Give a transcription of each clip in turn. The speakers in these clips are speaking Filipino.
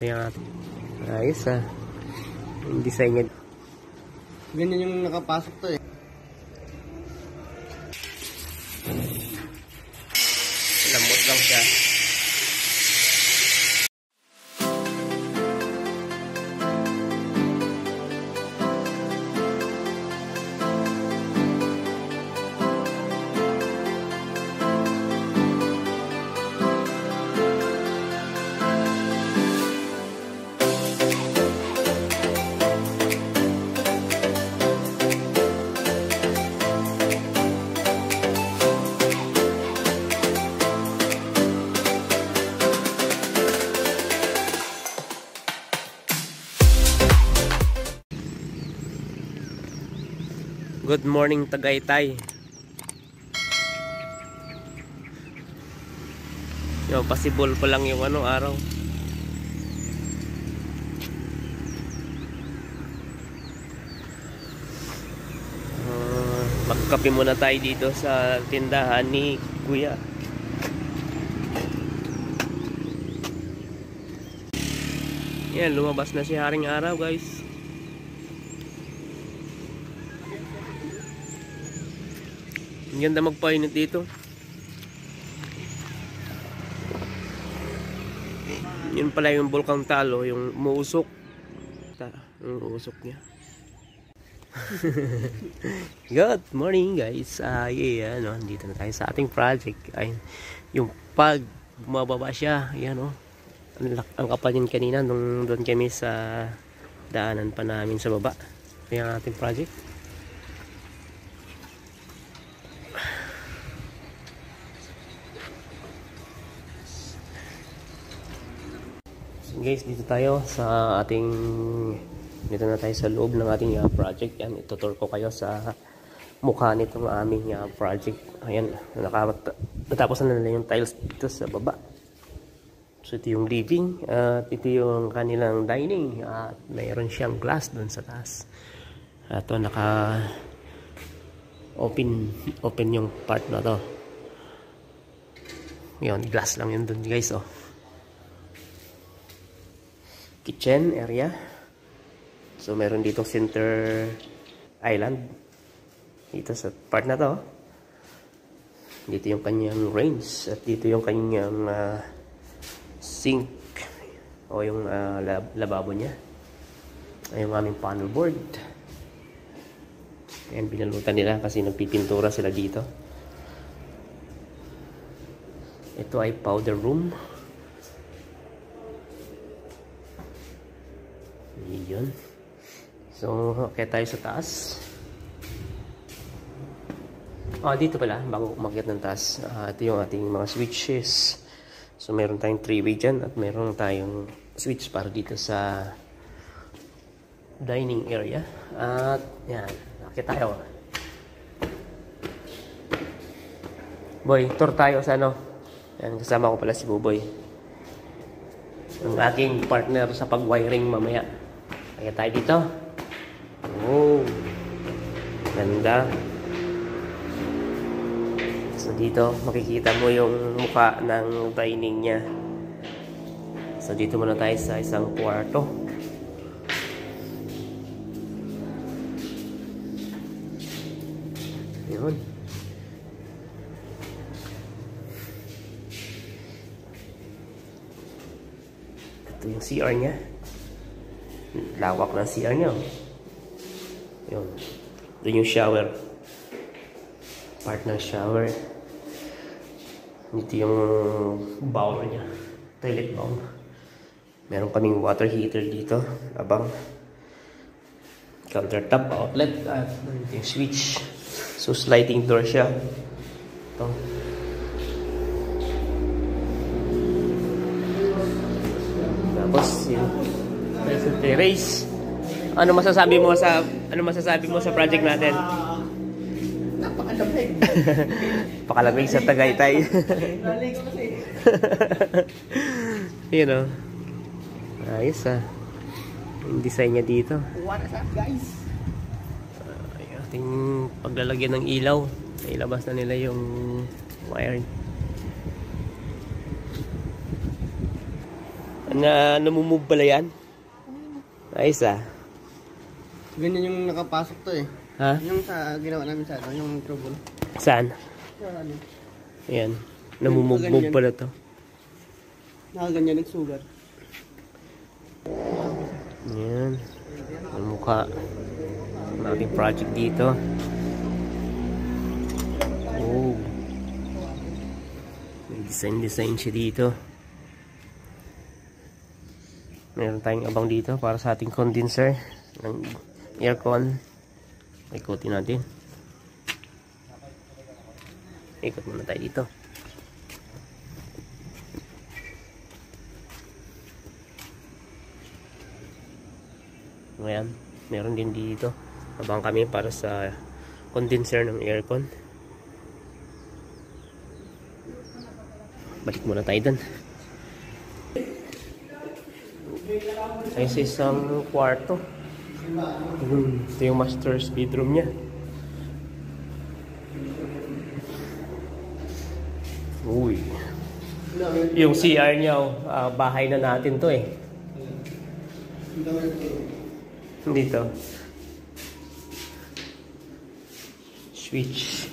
Ayan. Ayos ah. Yung design niya. Ganyan yung nakapasok to eh. Lambot lang siya. Good morning Tagaytay. Yo, possible pa lang yung araw. Magkape muna tayo dito sa tindahan ni Kuya. Yan, lumabas na si Haring Araw, guys. Ang ganda magpainit dito. Yun pala yung Bulkang Talo, yung umuusok. Yung uusok niya. Good morning guys. Yeah, dito na tayo sa ating project. Ay, yung pag bumababa siya, yan ang kapal yun kanina nung doon kami sa daanan pa namin sa baba. Yan ang ating project. Guys, dito tayo sa dito na tayo sa loob ng ating project. Yan, itutur ko kayo sa mukha nitong aming project. Ayan, natapos na nila yung tiles dito sa baba. So ito yung living at ito yung kanilang dining at mayroon siyang glass dun sa taas. Ito naka open yung part na to. Yun, glass lang yun dun guys. Kitchen area. So meron dito center island dito sa part na to. Dito yung kanyang range at dito yung kanyang sink o yung lababo niya. Ay yung aming panel board. Ayan, binalutan nila kasi nagpipintura sila dito. Ito ay powder room. Yun. So, okay tayo sa taas. Dito pala, bago umakyat ng taas, ito yung ating mga switches. So, meron tayong 3-way dyan at meron tayong switch para dito sa dining area. At, yan. Akyat tayo. Boy, tour tayo sa Yan, kasama ko pala si Buboy. Ang aking partner sa pag-wiring mamaya. Kaya tayo dito. Oh, ganda. So dito makikita mo yung mukha ng dining niya. So dito muna tayo sa isang kwarto. Yun. Ito yung CR niya. Lawak ng CR niya. Yun. Doon yung shower. Part ng shower. Dito yung bowl niya. Toilet bowl. Meron kaming water heater dito. Abang. Countertop outlet. At yung switch. So sliding door siya. Ito. Tapos yung terrace. Ano masasabi mo sa project natin? Napakalamig. Pakalamig sa Tagaytay. Lalig kasi. Yun ayos yung design niya dito. What's up guys? Ating paglalagyan ng ilaw. Ilabas na nila yung wire. Namumove pala yan? Ayos ah. Ganyan yung nakapasok to eh. Ha? Yung sa ginawa namin sa ano, yung trouble. Saan? Sa ano. Ayan. Namumove pala to. Nakaganyan, nagsugar. Ayan. Ang mukha. Ang ating project dito. Oh. May design siya dito. Meron tayong abang dito para sa ating condenser ng aircon. Ikutin natin. Ikot muna tayo dito. Ngayon, meron din dito abang kami para sa condenser ng aircon. Balik muna tayo dun. Ay sa isang kwarto. Ito yung master's bedroom niya. Uy. Yung CR niya, bahay na natin to eh. Dito. Switch.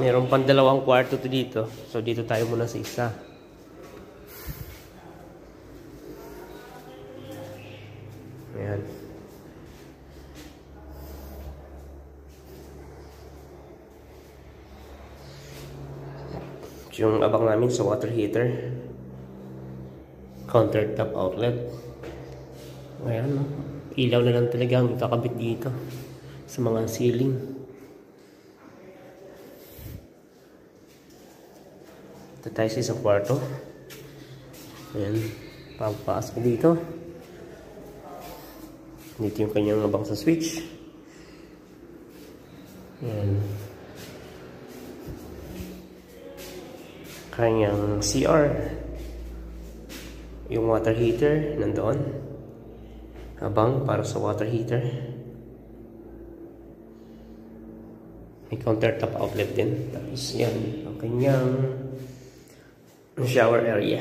Meron pang dalawang kwarto to dito. So dito tayo muna sa isa. Ayan. Yung abang namin sa water heater. Countertop outlet. Ayan, no? Ilaw na lang talaga ang kakabit dito sa mga ceiling. Ito tayo sa isang kwarto. Ayan. Pagpaas ko dito. Dito yung kanyang abang sa switch. Ayan. Kanyang CR. Yung water heater nandoon. Abang para sa water heater. May countertop outlet din. Tapos yan ang kanyang shower area.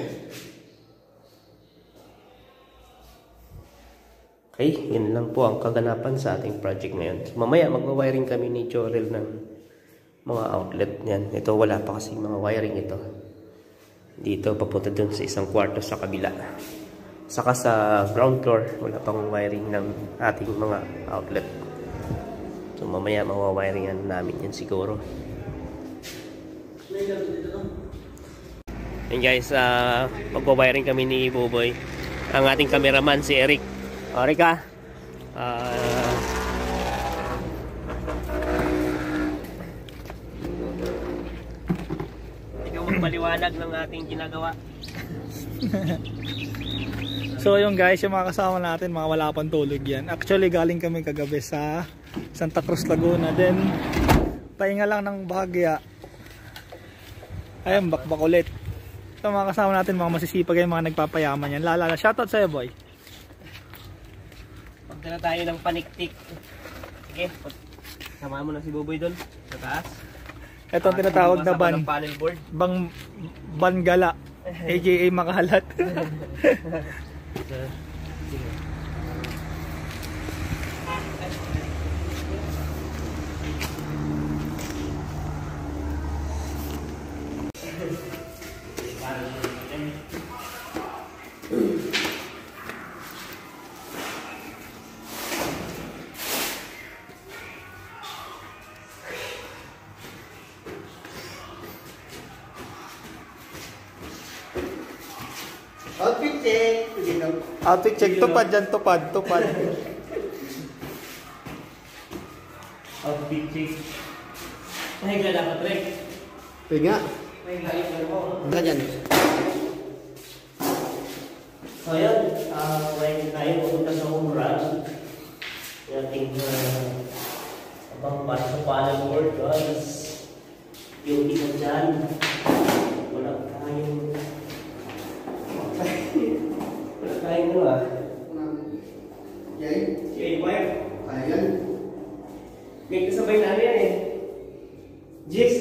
Okay, yun lang po ang kaganapan sa ating project ngayon. Mamaya magwa-wiring kami ni Jorel ng mga outlet niyan. Ito wala pa kasi mga wiring ito. Dito papunta dun sa isang kwarto sa kabila. Saka sa ground floor wala pang wiring ng ating mga outlet. So mamaya mawa-wiringan namin yan siguro. And guys, magwa-wiring kami ni Boboy. Ang ating cameraman si Eric. Rika, ikaw magpaliwanag ng ating ginagawa. So yung guys, yung mga kasama natin, mga wala pang tulog yan. Actually galing kami kagabi sa Santa Cruz, Laguna. Then pahinga lang ng bahagya. Ayun, bakbak ulit. Ito mga kasama natin, mga masisipag yung mga nagpapayaman yan. Lalala, shoutout sa'yo boy. Pagdala tayo ng paniktik. Sige, samahan mo na si Boboy doon sa taas. Ito ang tinatawag na bangala, aka makahalat. Outfit check. Outfit check, tupad dyan, tupad. Outfit check. Nahiga dapat, Rick. Pinga. Nahiga yung mo. Nga dyan. So yun, ngayon tayo pupunta sa home run. Yung ating abang para sa panel board, guys. Yung isa dyan. Wala tayong ano ah. Yay. Yay, wife. Ayan. May kasabay namin yan eh. Jigs.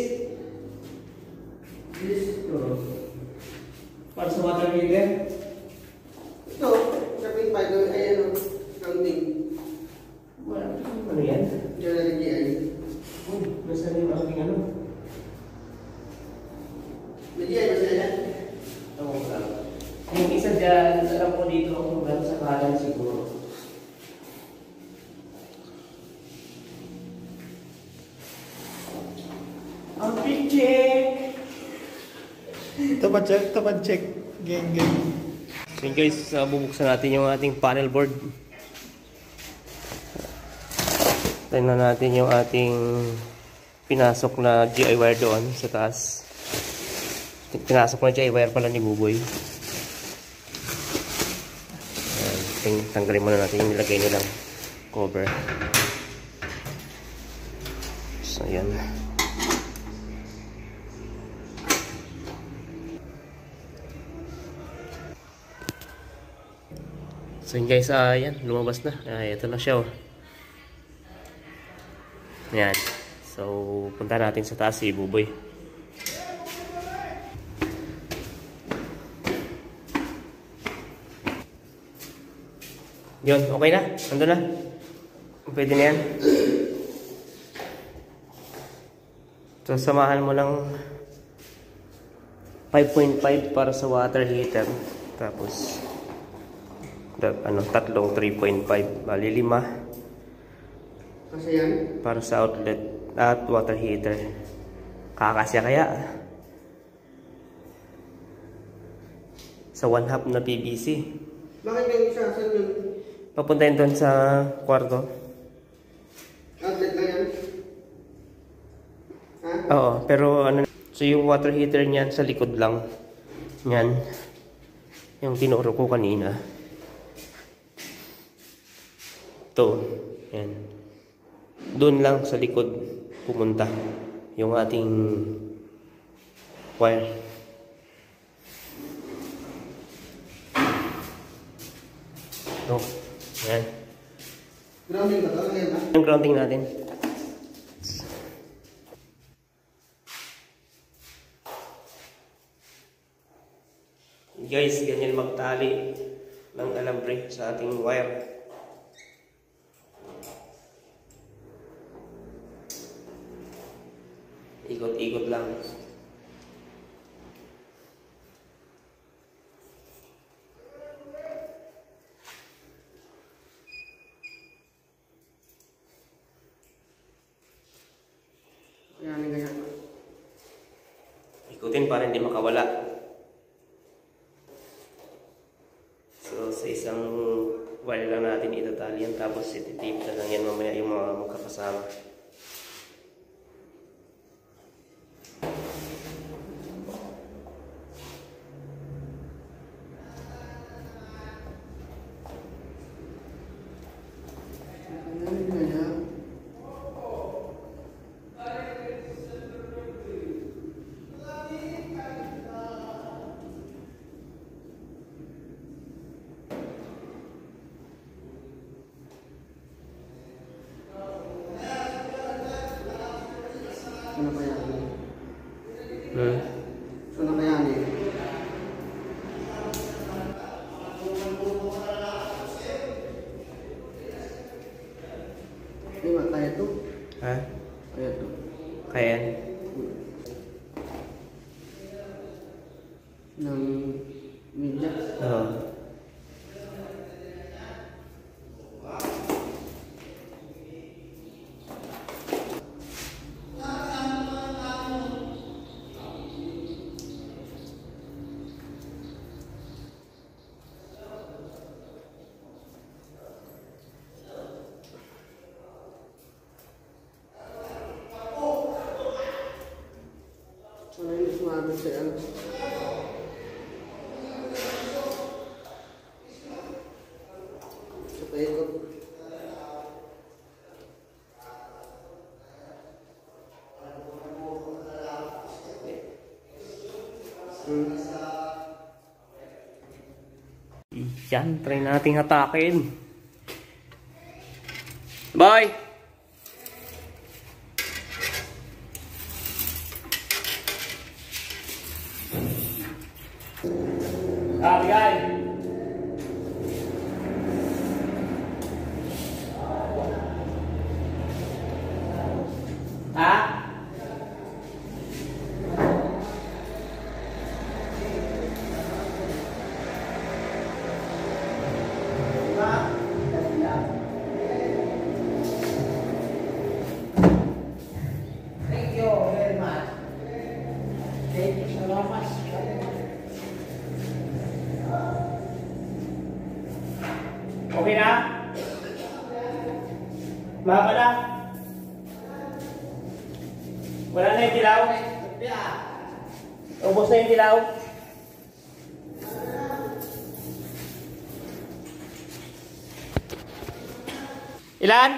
Para sa water heater. 1.5 lang ay ano, rounding. Ano yan? Diyan na nag-GI. Nasaan yung aking ano? Nag-GI ba sila yan? Oo, yung isa dyan, alam ko dito kung gano'n sa kanan siguro. Ang check! Tapad check. Gang. So yun guys, bubuksan natin yung ating panel board. Tingnan natin yung ating pinasok na GI wire doon sa taas. Pinasok na GI wire pala ni Buboy. Tanggalin muna natin yung nilagay nilang cover. So ayan. So yun guys, ayan, lumabas na. Ito na siya, oh. Ayan. So, punta natin sa taas si Buboy. Yun, okay na? Ando na? Pwede na yan? So, samahan mo lang 5.5 para sa water heater. Tapos tatlong 3.5, bali 5 Kasi yan? para sa outlet at water heater. Kakasya kaya sa 1/2 na PVC. Bakit yung isa? Saan yun? Papuntahin doon sa kwarto. Outlet lang yan? Ha? Oo, pero ano, so yung water heater niyan sa likod lang. Yan. Yung tinuro ko kanina. Ito. Yan. Doon lang sa likod pumunta yung ating wire. Ito. Yan. Grounding ba? Talaga yan ba? Yung grounding natin. Guys, ganyan magtali ng alambre sa ating wire. Ikot-ikot lang. Ganyan. Ikutin para hindi makawala. So, sa isang wire lang natin itatali yan. Tapos ititip na lang yan mamaya yung mga magkakasama. Ano ba yan? Ano ba yan eh? Ay, kaya to? Ha? Kaya to. Kaya yan? Ng media? Oo. Sana hindi sumabit sa yan. Sa paikot. Yan, try nating hatakin. Bye! Bigay! Okay na? Mahaba na? Wala na yung dilaw? Ubos na yung dilaw? Ilan?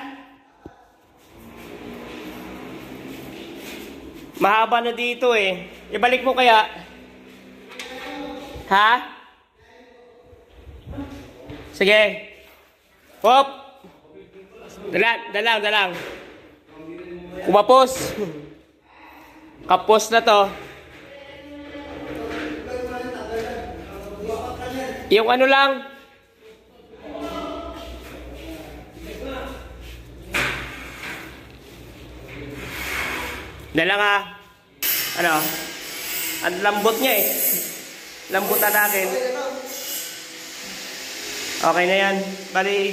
Mahaba na dito eh. Ibalik mo kaya? Ha? Sige. Hop! Dalang. Kumapos. Kapos na to. Yung ano lang. Dalang ha. Ano? Ang lambot niya eh. Lambutan natin. Okay na yan. Bali,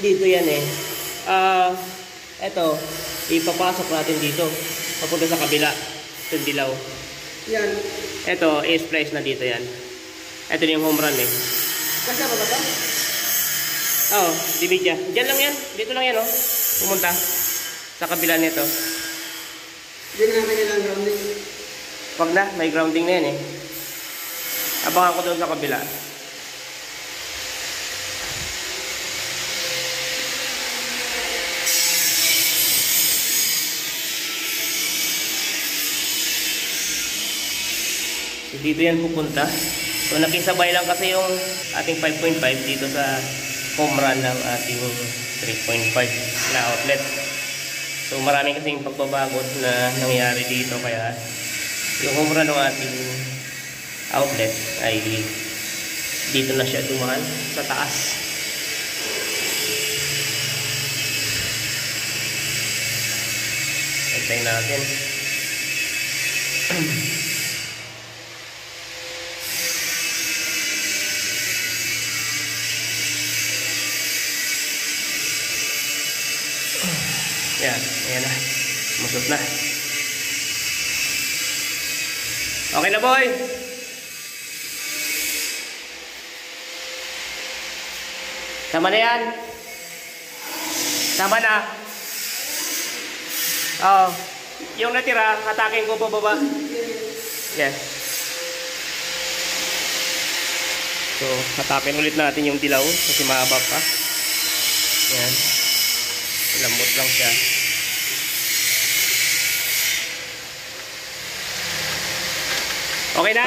dito yan eh. Eto, ipapasok natin dito. Papunta sa kabila. Itong dilaw. Yan. Eto, i-splice na dito yan. Eto yung home run eh. Kasama ba ito? Oo, dibidya. Diyan lang yan. Dito lang yan oh. Pumunta. Sa kabila nito. Hindi na kanilang grounding. Wag na, may grounding na yan eh. Abangan ko doon sa kabila. So, dito yan pupunta. So nakisabay lang kasi yung ating 5.5 dito sa home run ng ating 3.5 na outlet. So maraming kasing pagbabago na nangyari dito, kaya yung home run ng ating outlet ay dito na siya dumaan sa taas. Antayin natin. Yan, ayan na. Musot na. Okay na boy. Tama na yan. Tama na. Oo. Yung natira, hatakin ko pababa. Yes. So, hatakin ulit natin yung dilaw kasi mahaba pa. Yan. Lambot lang siya. Okay na?